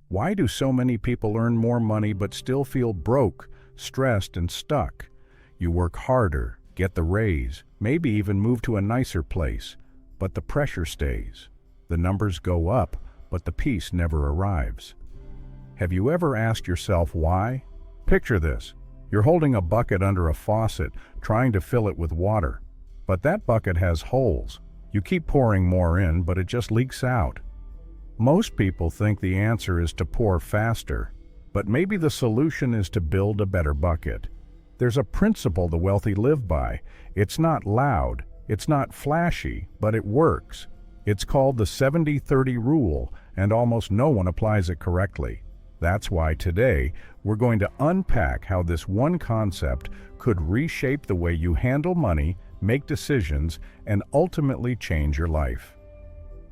Why do so many people earn more money but still feel broke, stressed, and stuck? You work harder, get the raise, maybe even move to a nicer place, but the pressure stays. The numbers go up, but the peace never arrives. Have you ever asked yourself why? Picture this. You're holding a bucket under a faucet, trying to fill it with water. But that bucket has holes. You keep pouring more in, but it just leaks out. Most people think the answer is to pour faster, but maybe the solution is to build a better bucket. There's a principle the wealthy live by. It's not loud, it's not flashy, but it works. It's called the 70-30 rule, and almost no one applies it correctly. That's why today, we're going to unpack how this one concept could reshape the way you handle money, make decisions, and ultimately change your life.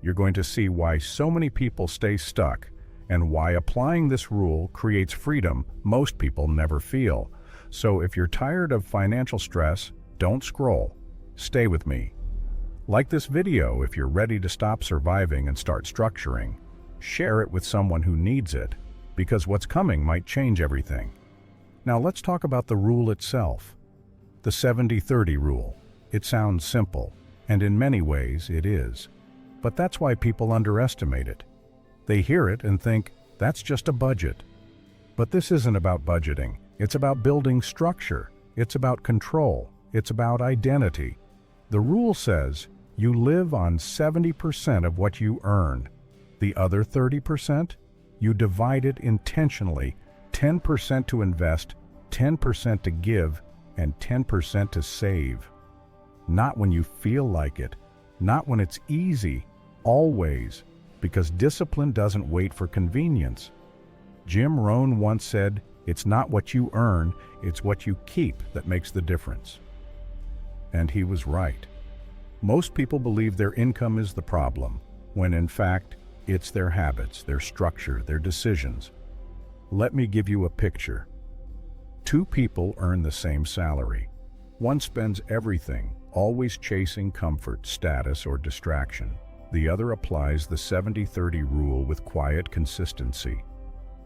You're going to see why so many people stay stuck, and why applying this rule creates freedom most people never feel. So if you're tired of financial stress, don't scroll. Stay with me. Like this video if you're ready to stop surviving and start structuring. Share it with someone who needs it, because what's coming might change everything. Now let's talk about the rule itself. The 70-30 rule. It sounds simple, and in many ways it is. But that's why people underestimate it. They hear it and think, that's just a budget. But this isn't about budgeting. It's about building structure. It's about control. It's about identity. The rule says you live on 70% of what you earn. The other 30%, you divide it intentionally, 10% to invest, 10% to give, and 10% to save. Not when you feel like it, not when it's easy, always, because discipline doesn't wait for convenience. Jim Rohn once said, "It's not what you earn, it's what you keep that makes the difference." And he was right. Most people believe their income is the problem, when in fact, it's their habits, their structure, their decisions. Let me give you a picture. Two people earn the same salary. One spends everything, always chasing comfort, status, or distraction. The other applies the 70-30 rule with quiet consistency.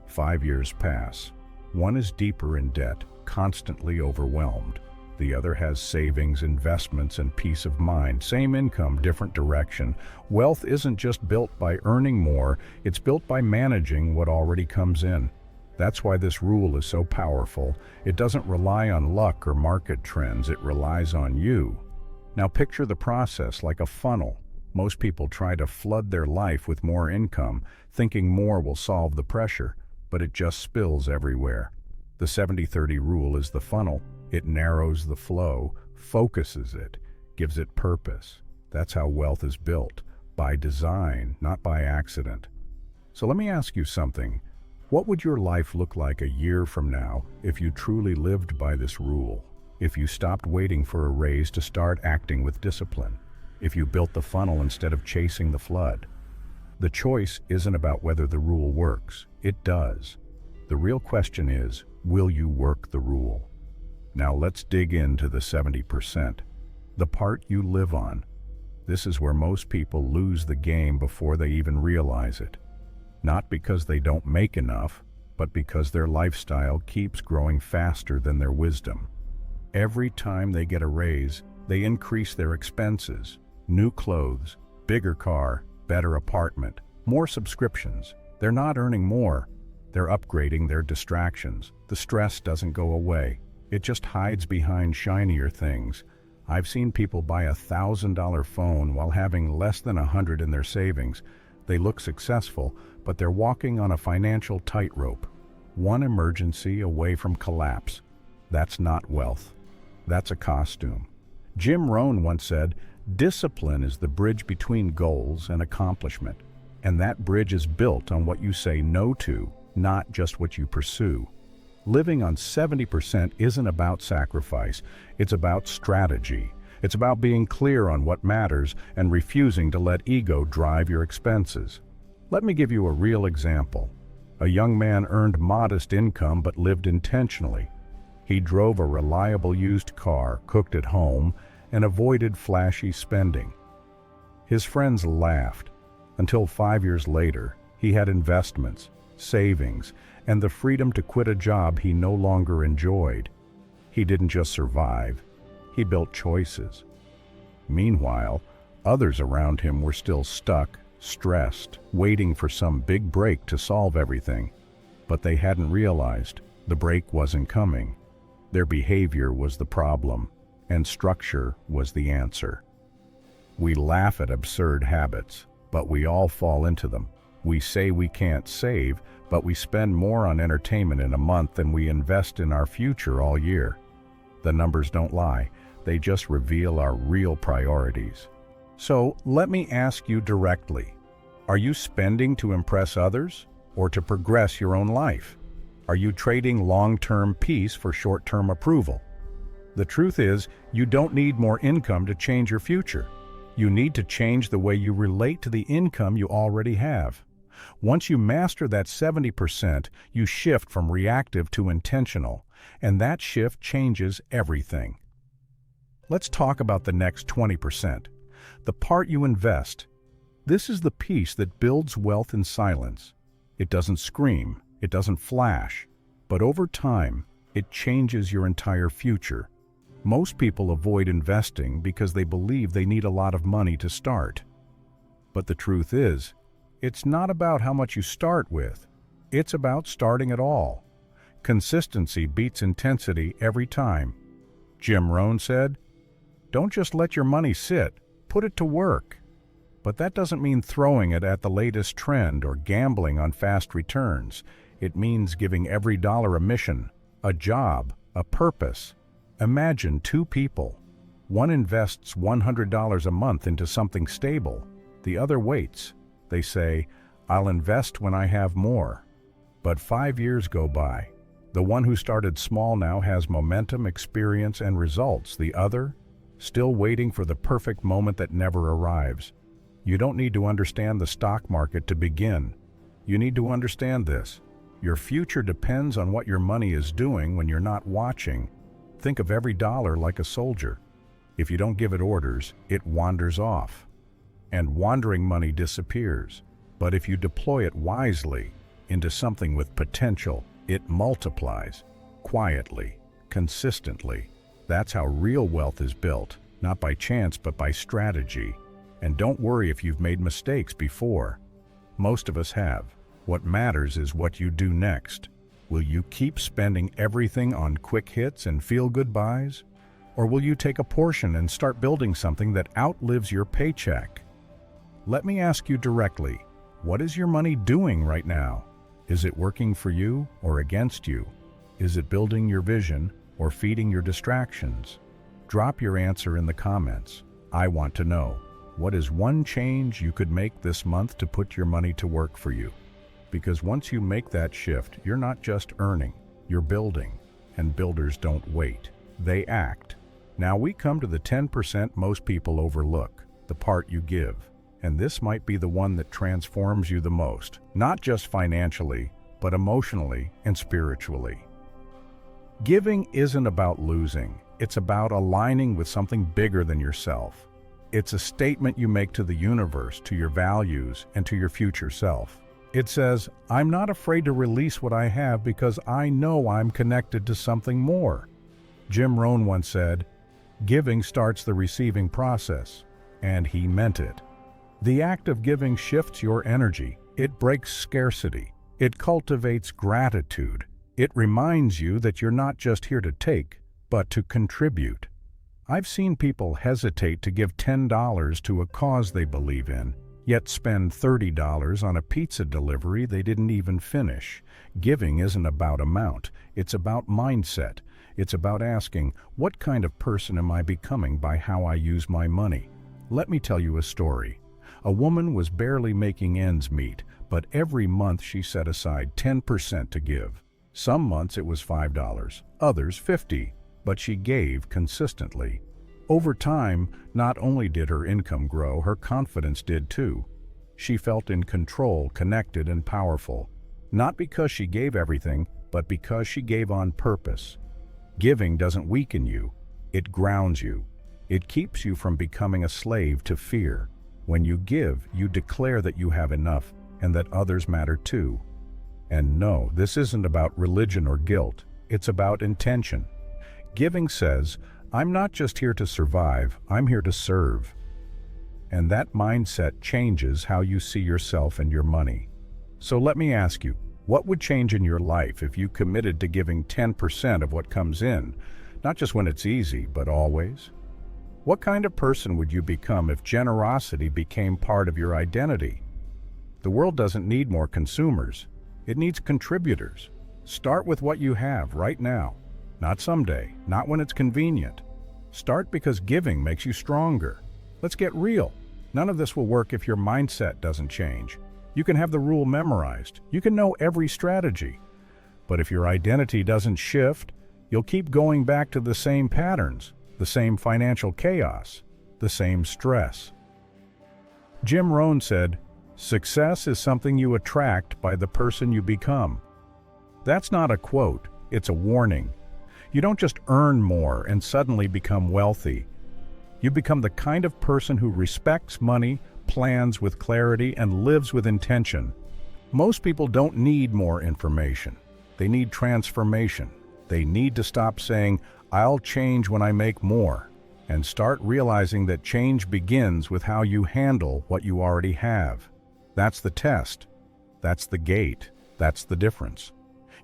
5 years pass. One is deeper in debt, constantly overwhelmed. The other has savings, investments, and peace of mind. Same income, different direction. Wealth isn't just built by earning more, it's built by managing what already comes in. That's why this rule is so powerful. It doesn't rely on luck or market trends, it relies on you. Now picture the process like a funnel. Most people try to flood their life with more income, thinking more will solve the pressure, but it just spills everywhere. The 70-30 rule is the funnel. It narrows the flow, focuses it, gives it purpose. That's how wealth is built, by design, not by accident. So let me ask you something. What would your life look like a year from now if you truly lived by this rule? If you stopped waiting for a raise to start acting with discipline? If you built the funnel instead of chasing the flood? The choice isn't about whether the rule works. It does. The real question is, will you work the rule? Now let's dig into the 70%, the part you live on. This is where most people lose the game before they even realize it. Not because they don't make enough, but because their lifestyle keeps growing faster than their wisdom. Every time they get a raise, they increase their expenses. New clothes, bigger car, better apartment, more subscriptions. They're not earning more. They're upgrading their distractions. The stress doesn't go away. It just hides behind shinier things. I've seen people buy a $1,000 phone while having less than $100 in their savings. They look successful, but they're walking on a financial tightrope. One emergency away from collapse. That's not wealth. That's a costume. Jim Rohn once said, "Discipline is the bridge between goals and accomplishment." And that bridge is built on what you say no to, not just what you pursue. Living on 70% isn't about sacrifice, it's about strategy. It's about being clear on what matters and refusing to let ego drive your expenses. Let me give you a real example. A young man earned modest income but lived intentionally. He drove a reliable used car, cooked at home, and avoided flashy spending. His friends laughed, until 5 years later, he had investments, savings, and the freedom to quit a job he no longer enjoyed. He didn't just survive, he built choices. Meanwhile, others around him were still stuck, stressed, waiting for some big break to solve everything. But they hadn't realized the break wasn't coming. Their behavior was the problem, and structure was the answer. We laugh at absurd habits, but we all fall into them. We say we can't save, but we spend more on entertainment in a month than we invest in our future all year. The numbers don't lie, they just reveal our real priorities. So let me ask you directly, are you spending to impress others or to progress your own life? Are you trading long-term peace for short-term approval? The truth is, you don't need more income to change your future. You need to change the way you relate to the income you already have. Once you master that 70%, you shift from reactive to intentional, and that shift changes everything. Let's talk about the next 20%. The part you invest. This is the piece that builds wealth in silence. It doesn't scream, it doesn't flash, but over time, it changes your entire future. Most people avoid investing because they believe they need a lot of money to start. But the truth is, it's not about how much you start with. It's about starting at all. Consistency beats intensity every time. Jim Rohn said, "Don't just let your money sit, put it to work." But that doesn't mean throwing it at the latest trend or gambling on fast returns. It means giving every dollar a mission, a job, a purpose. Imagine two people. One invests $100 a month into something stable. The other waits. They say, "I'll invest when I have more." But 5 years go by. The one who started small now has momentum, experience, and results. The other, still waiting for the perfect moment that never arrives. You don't need to understand the stock market to begin. You need to understand this. Your future depends on what your money is doing when you're not watching. Think of every dollar like a soldier. If you don't give it orders, it wanders off. And wandering money disappears. But if you deploy it wisely into something with potential, it multiplies, quietly, consistently. That's how real wealth is built, not by chance but by strategy. And don't worry if you've made mistakes before. Most of us have. What matters is what you do next. Will you keep spending everything on quick hits and feel-good buys? Or will you take a portion and start building something that outlives your paycheck? Let me ask you directly, what is your money doing right now? Is it working for you or against you? Is it building your vision or feeding your distractions? Drop your answer in the comments. I want to know. What is one change you could make this month to put your money to work for you? Because once you make that shift, you're not just earning, you're building. And builders don't wait, they act. Now we come to the 10% most people overlook, the part you give. And this might be the one that transforms you the most, not just financially, but emotionally and spiritually. Giving isn't about losing, it's about aligning with something bigger than yourself. It's a statement you make to the universe, to your values, and to your future self. It says, I'm not afraid to release what I have because I know I'm connected to something more. Jim Rohn once said, giving starts the receiving process, and he meant it. The act of giving shifts your energy. It breaks scarcity. It cultivates gratitude. It reminds you that you're not just here to take, but to contribute. I've seen people hesitate to give $10 to a cause they believe in, yet spend $30 on a pizza delivery they didn't even finish. Giving isn't about amount, it's about mindset. It's about asking, what kind of person am I becoming by how I use my money? Let me tell you a story. A woman was barely making ends meet, but every month she set aside 10% to give. Some months it was $5, others $50, but she gave consistently. Over time, not only did her income grow, her confidence did too. She felt in control, connected, and powerful. Not because she gave everything, but because she gave on purpose. Giving doesn't weaken you, it grounds you. It keeps you from becoming a slave to fear. When you give, you declare that you have enough and that others matter too. And no, this isn't about religion or guilt. It's about intention. Giving says, I'm not just here to survive, I'm here to serve. And that mindset changes how you see yourself and your money. So let me ask you, what would change in your life if you committed to giving 10% of what comes in, not just when it's easy, but always? What kind of person would you become if generosity became part of your identity? The world doesn't need more consumers. It needs contributors. Start with what you have right now, not someday, not when it's convenient. Start because giving makes you stronger. Let's get real. None of this will work if your mindset doesn't change. You can have the rule memorized. You can know every strategy. But if your identity doesn't shift, you'll keep going back to the same patterns, the same financial chaos, the same stress. Jim Rohn said, "Success is something you attract by the person you become." That's not a quote, it's a warning. You don't just earn more and suddenly become wealthy. You become the kind of person who respects money, plans with clarity, and lives with intention. Most people don't need more information. They need transformation. They need to stop saying, "I'll change when I make more," and start realizing that change begins with how you handle what you already have. That's the test. That's the gate. That's the difference.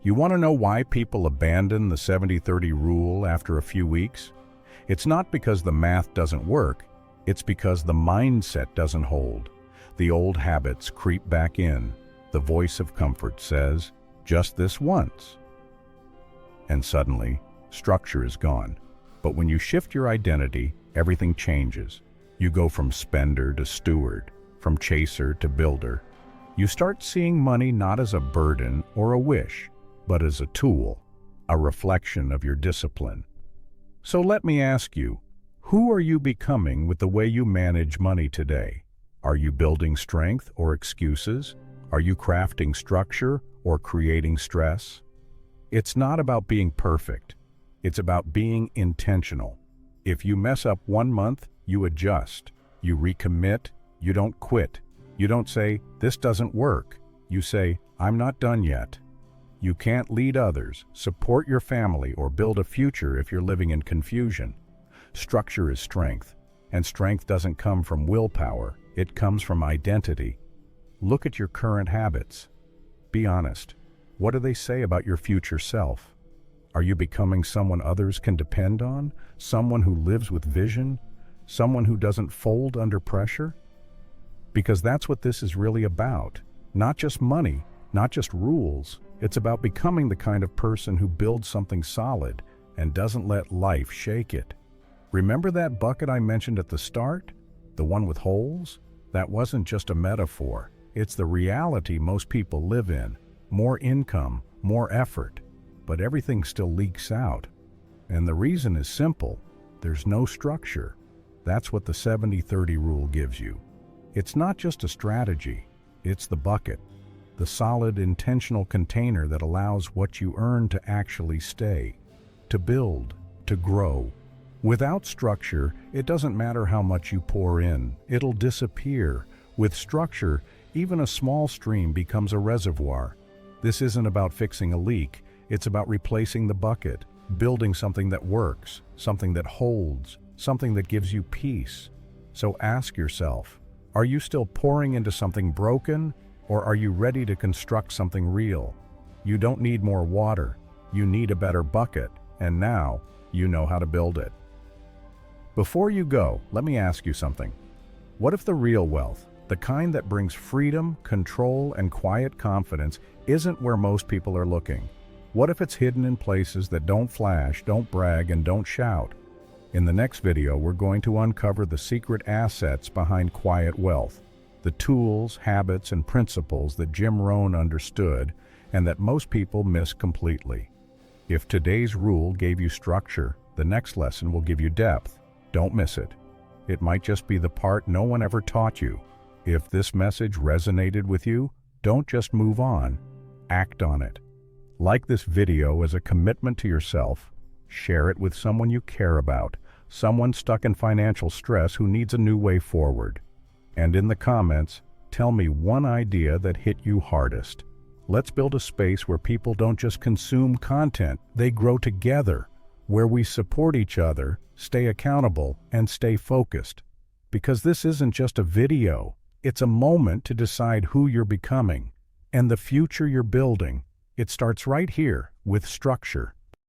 You want to know why people abandon the 70-30 rule after a few weeks? It's not because the math doesn't work. It's because the mindset doesn't hold. The old habits creep back in. The voice of comfort says, "Just this once." And suddenly, structure is gone. But when you shift your identity, everything changes. You go from spender to steward, from chaser to builder. You start seeing money not as a burden or a wish, but as a tool, a reflection of your discipline. So let me ask you, who are you becoming with the way you manage money today? Are you building strength or excuses? Are you crafting structure or creating stress? It's not about being perfect. It's about being intentional. If you mess up one month, you adjust. You recommit. You don't quit. You don't say, "This doesn't work." You say, "I'm not done yet." You can't lead others, support your family, or build a future if you're living in confusion. Structure is strength, and strength doesn't come from willpower. It comes from identity. Look at your current habits. Be honest. What do they say about your future self? Are you becoming someone others can depend on? Someone who lives with vision? Someone who doesn't fold under pressure? Because that's what this is really about. Not just money, not just rules. It's about becoming the kind of person who builds something solid and doesn't let life shake it. Remember that bucket I mentioned at the start? The one with holes? That wasn't just a metaphor. It's the reality most people live in. More income, more effort, but everything still leaks out. And the reason is simple. There's no structure. That's what the 70-30 rule gives you. It's not just a strategy. It's the bucket. The solid, intentional container that allows what you earn to actually stay, to build, to grow. Without structure, it doesn't matter how much you pour in. It'll disappear. With structure, even a small stream becomes a reservoir. This isn't about fixing a leak. It's about replacing the bucket, building something that works, something that holds, something that gives you peace. So ask yourself, are you still pouring into something broken? Or are you ready to construct something real? You don't need more water. You need a better bucket, and now you know how to build it. Before you go, let me ask you something. What if the real wealth, the kind that brings freedom, control, and quiet confidence, isn't where most people are looking? What if it's hidden in places that don't flash, don't brag, and don't shout? In the next video, we're going to uncover the secret assets behind quiet wealth. The tools, habits, and principles that Jim Rohn understood and that most people miss completely. If today's rule gave you structure, the next lesson will give you depth. Don't miss it. It might just be the part no one ever taught you. If this message resonated with you, don't just move on. Act on it. Like this video as a commitment to yourself. Share it with someone you care about, someone stuck in financial stress who needs a new way forward. And in the comments, tell me one idea that hit you hardest. Let's build a space where people don't just consume content, they grow together, where we support each other, stay accountable, and stay focused. Because this isn't just a video, it's a moment to decide who you're becoming and the future you're building. It starts right here with structure.